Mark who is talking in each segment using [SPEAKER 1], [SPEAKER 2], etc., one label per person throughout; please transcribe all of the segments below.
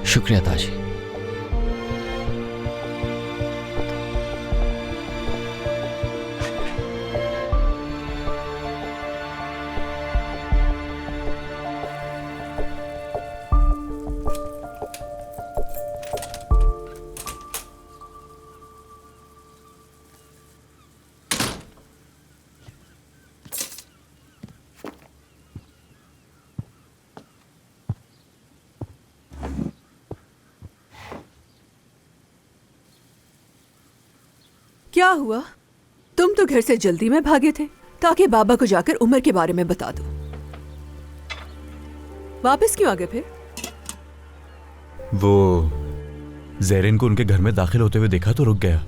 [SPEAKER 1] शुक्रिया ताजी।
[SPEAKER 2] क्या हुआ? तुम तो घर से जल्दी में भागे थे ताकि बाबा को जाकर उमर के बारे में बता दो। वापस क्यों आ गए फिर?
[SPEAKER 3] वो ज़ेरिन को उनके घर में दाखिल होते हुए देखा तो रुक गया।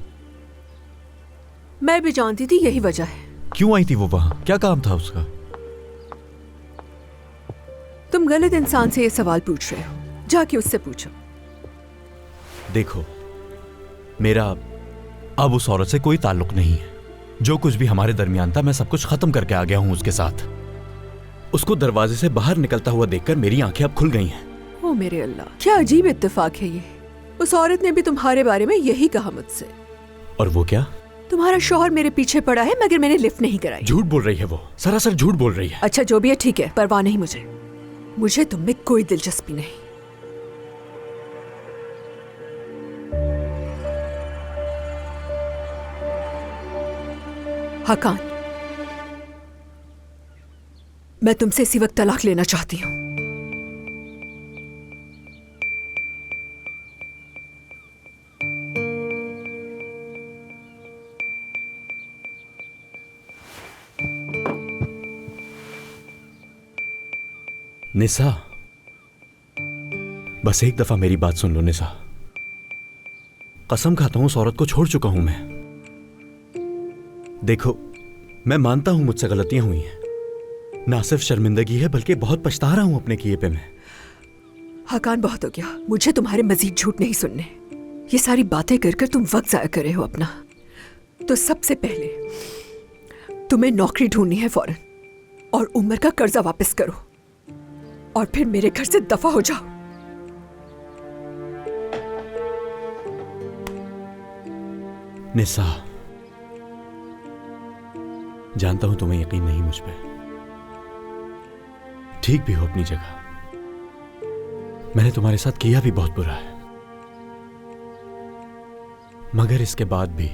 [SPEAKER 2] मैं भी जानती थी यही वजह है।
[SPEAKER 3] क्यों आई थी वो वहां? क्या काम था उसका?
[SPEAKER 2] तुम गलत इंसान से ये सवाल पूछ रहे हो, जाके उससे पूछो।
[SPEAKER 3] देखो, मेरा अब उस औरत से कोई ताल्लुक नहीं है। जो कुछ भी हमारे दरमियान था मैं सब कुछ खत्म करके आ गया हूं उसके साथ। उसको दरवाजे से बाहर निकलता हुआ देखकर मेरी आंखें अब खुल गई हैं।
[SPEAKER 2] ओ मेरे अल्लाह, क्या अजीब इत्तेफाक है ये। उस औरत ने भी तुम्हारे बारे में यही कहा मुझसे।
[SPEAKER 3] और वो क्या?
[SPEAKER 2] तुम्हारा शौहर मेरे पीछे पड़ा है मगर मैंने लिफ्ट नहीं कराई।
[SPEAKER 3] झूठ बोल रही है वो, सरासर झूठ बोल रही है।
[SPEAKER 2] अच्छा जो भी है ठीक है, परवाह नहीं मुझे तुम में कोई दिलचस्पी नहीं। हकान, मैं तुमसे इसी वक्त तलाक लेना चाहती हूं।
[SPEAKER 3] निसा, बस एक दफा मेरी बात सुन लो निसा। कसम खाता हूं उस औरत को छोड़ चुका हूं मैं। देखो, मैं मानता हूं मुझसे गलतियां हुई हैं, ना सिर्फ शर्मिंदगी है बल्कि बहुत पछता रहा हूं अपने किए पे मैं।
[SPEAKER 2] हकान बहुत हो गया, मुझे तुम्हारे मजीद झूठ नहीं सुनने। ये सारी बातें कर कर तुम वक्त जाया कर रहे हो अपना। तो सबसे पहले तुम्हें नौकरी ढूंढनी है फौरन, और उमर का कर्जा वापस करो, और फिर मेरे घर से दफा हो जाओ।
[SPEAKER 3] निसा, जानता हूं तुम्हें यकीन नहीं मुझ पे, ठीक भी हो अपनी जगह। मैंने तुम्हारे साथ किया भी बहुत बुरा है, मगर इसके बाद भी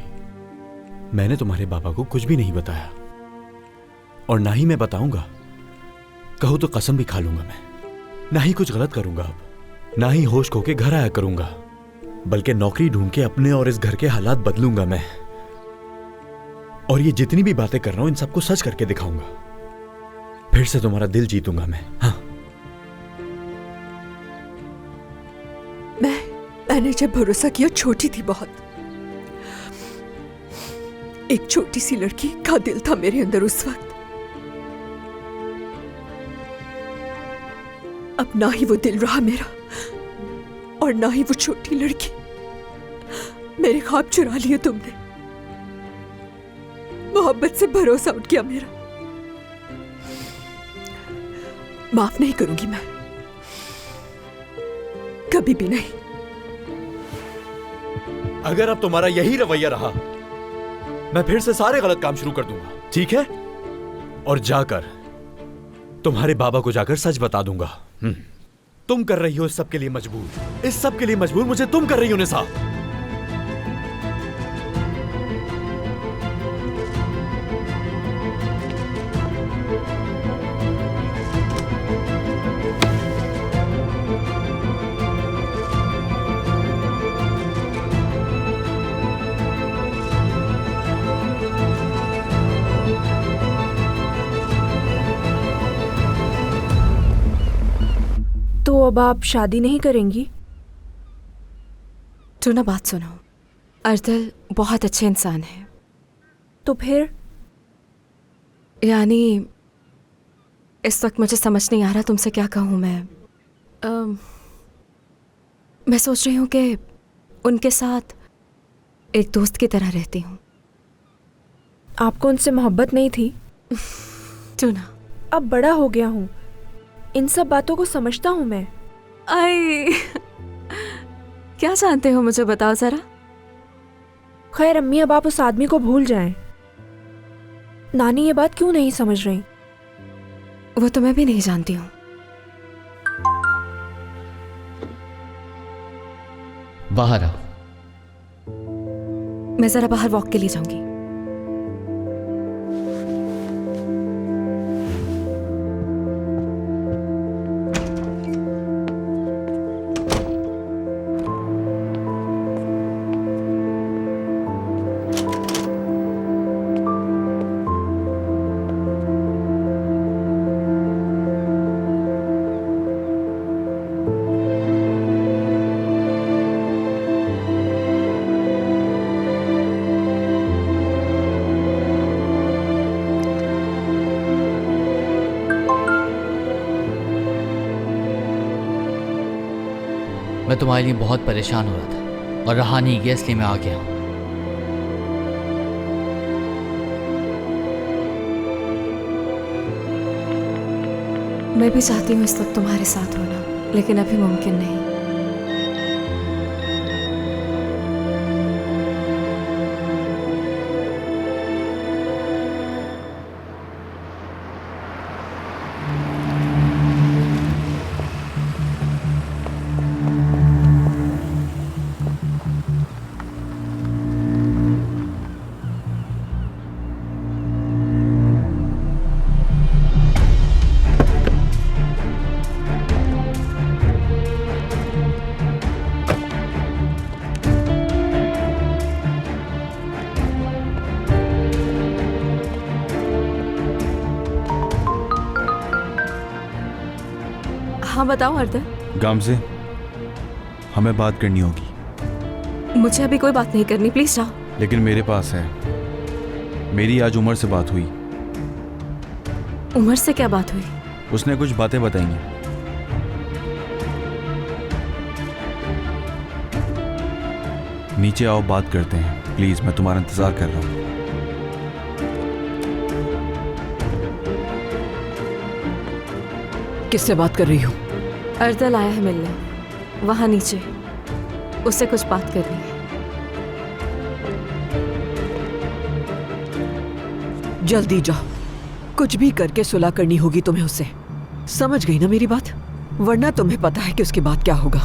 [SPEAKER 3] मैंने तुम्हारे बाबा को कुछ भी नहीं बताया, और ना ही मैं बताऊंगा। कहो तो कसम भी खा लूंगा मैं, ना ही कुछ गलत करूंगा अब, ना ही होश खो के घर आया करूंगा, बल्कि नौकरी ढूंढ के अपने और इस घर के हालात बदलूंगा मैं। और ये जितनी भी बातें कर रहा हूं इन सबको सच करके दिखाऊंगा। फिर से तुम्हारा दिल जीतूंगा मैं। हाँ,
[SPEAKER 2] मैंने जब भरोसा किया छोटी थी बहुत। एक छोटी सी लड़की का दिल था मेरे अंदर उस वक्त। अब ना ही वो दिल रहा मेरा, और ना ही वो छोटी लड़की। मेरे ख्वाब चुरा लिए तुमने, मोहब्बत से भरोसा उठ गया मेरा। माफ नहीं करूंगी मैं, कभी भी नहीं।
[SPEAKER 3] अगर अब तुम्हारा यही रवैया रहा, मैं फिर से सारे गलत काम शुरू कर दूंगा, ठीक है? और जाकर तुम्हारे बाबा को जाकर सच बता दूंगा। तुम कर रही हो इस सब के लिए मजबूर, इस सब के लिए मजबूर मुझे तुम कर रही हो निसा।
[SPEAKER 4] तो अब आप शादी नहीं करेंगी?
[SPEAKER 5] तो ना बात सुनो, अर्दल बहुत अच्छे इंसान है।
[SPEAKER 4] तो फिर?
[SPEAKER 5] यानी इस वक्त मुझे समझ नहीं आ रहा तुमसे क्या कहूँ मैं सोच रही हूँ कि उनके साथ एक दोस्त की तरह रहती हूँ।
[SPEAKER 4] आपको उनसे मोहब्बत नहीं थी?
[SPEAKER 5] तो ना,
[SPEAKER 4] अब बड़ा हो गया हूँ, इन सब बातों को समझता हूँ मैं।
[SPEAKER 5] आई क्या जानते हो मुझे बताओ जरा।
[SPEAKER 4] खैर अम्मी, अब आप उस आदमी को भूल जाएं। नानी ये बात क्यों नहीं समझ रही?
[SPEAKER 5] वो तो मैं भी नहीं जानती हूँ।
[SPEAKER 1] बाहर आओ।
[SPEAKER 5] मैं जरा बाहर वॉक के लिए जाऊंगी।
[SPEAKER 1] मैं तुम्हारे लिए बहुत परेशान हो रहा था और रहा नहीं गया, इसलिए मैं आ गया हूं।
[SPEAKER 5] मैं भी चाहती हूँ इस वक्त तुम्हारे साथ होना, लेकिन अभी मुमकिन नहीं। हाँ बताओ अर्दर।
[SPEAKER 6] गामज़े, हमें बात करनी होगी।
[SPEAKER 5] मुझे अभी कोई बात नहीं करनी, प्लीज जाओ।
[SPEAKER 6] लेकिन मेरे पास है। मेरी आज उमर से बात हुई।
[SPEAKER 5] उमर से क्या बात हुई?
[SPEAKER 6] उसने कुछ बातें बताई। नीचे आओ, बात करते हैं। प्लीज, मैं तुम्हारा इंतजार कर रहा हूँ।
[SPEAKER 2] किससे बात कर रही हो?
[SPEAKER 5] अर्दल आया है मिलने, वहां नीचे। उससे कुछ बात करनी है।
[SPEAKER 2] जल्दी जाओ, कुछ भी करके सुलह करनी होगी तुम्हें उससे। समझ गई ना मेरी बात? वरना तुम्हें पता है कि उसके बाद क्या होगा।